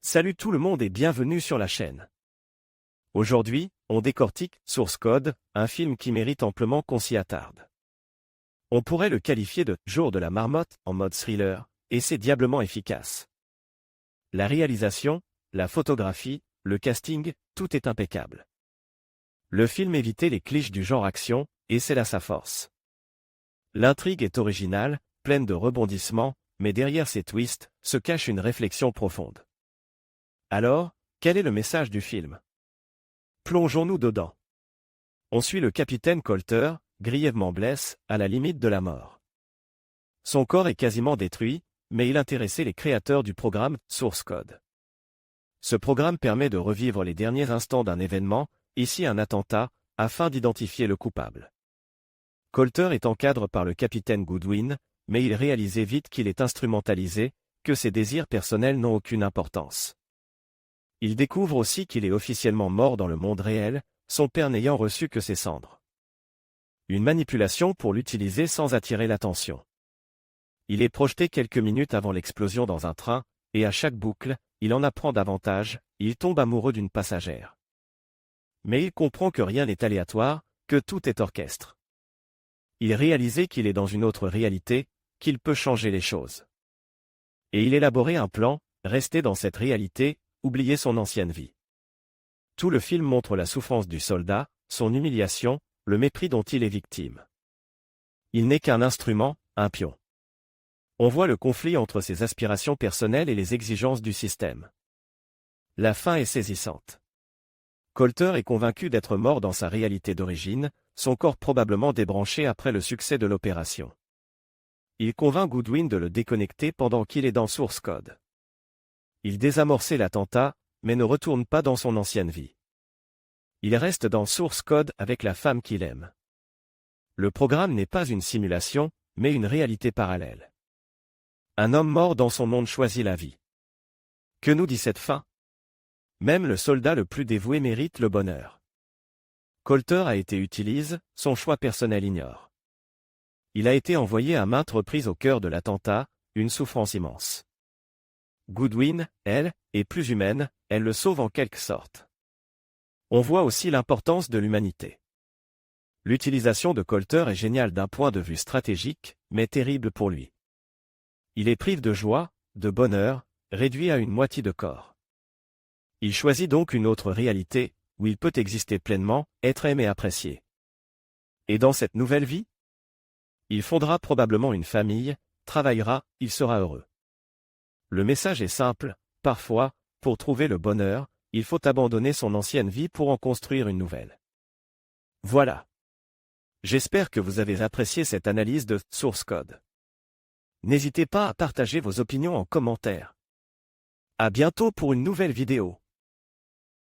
Salut tout le monde et bienvenue sur la chaîne. Aujourd'hui, on décortique Source Code, un film qui mérite amplement qu'on s'y attarde. On pourrait le qualifier de « jour de la marmotte » en mode thriller, et c'est diablement efficace. La réalisation, la photographie, le casting, tout est impeccable. Le film évitait les clichés du genre action, et c'est là sa force. L'intrigue est originale, pleine de rebondissements, mais derrière ces twists, se cache une réflexion profonde. Alors, quel est le message du film? Plongeons-nous dedans. On suit le capitaine Colter, grièvement blessé, à la limite de la mort. Son corps est quasiment détruit, mais il intéressait les créateurs du programme Source Code. Ce programme permet de revivre les derniers instants d'un événement, ici un attentat, afin d'identifier le coupable. Colter est encadré par le capitaine Goodwin, mais il réalisait vite qu'il est instrumentalisé, que ses désirs personnels n'ont aucune importance. Il découvre aussi qu'il est officiellement mort dans le monde réel, son père n'ayant reçu que ses cendres. Une manipulation pour l'utiliser sans attirer l'attention. Il est projeté quelques minutes avant l'explosion dans un train, et à chaque boucle, il en apprend davantage, il tombe amoureux d'une passagère. Mais il comprend que rien n'est aléatoire, que tout est orchestre. Il réalisait qu'il est dans une autre réalité, qu'il peut changer les choses. Et il élaborait un plan, rester dans cette réalité, oublier son ancienne vie. Tout le film montre la souffrance du soldat, son humiliation, le mépris dont il est victime. Il n'est qu'un instrument, un pion. On voit le conflit entre ses aspirations personnelles et les exigences du système. La fin est saisissante. Colter est convaincu d'être mort dans sa réalité d'origine, son corps probablement débranché après le succès de l'opération. Il convainc Goodwin de le déconnecter pendant qu'il est dans Source Code. Il désamorçait l'attentat, mais ne retourne pas dans son ancienne vie. Il reste dans Source Code avec la femme qu'il aime. Le programme n'est pas une simulation, mais une réalité parallèle. Un homme mort dans son monde choisit la vie. Que nous dit cette fin? Même le soldat le plus dévoué mérite le bonheur. Colter a été utilisé, son choix personnel ignore. Il a été envoyé à maintes reprises au cœur de l'attentat, une souffrance immense. Goodwin, elle, est plus humaine, elle le sauve en quelque sorte. On voit aussi l'importance de l'humanité. L'utilisation de Colter est géniale d'un point de vue stratégique, mais terrible pour lui. Il est privé de joie, de bonheur, réduit à une moitié de corps. Il choisit donc une autre réalité, où il peut exister pleinement, être aimé et apprécié. Et dans cette nouvelle vie? Il fondera probablement une famille, travaillera, il sera heureux. Le message est simple, parfois, pour trouver le bonheur, il faut abandonner son ancienne vie pour en construire une nouvelle. Voilà. J'espère que vous avez apprécié cette analyse de Source Code. N'hésitez pas à partager vos opinions en commentaire. À bientôt pour une nouvelle vidéo.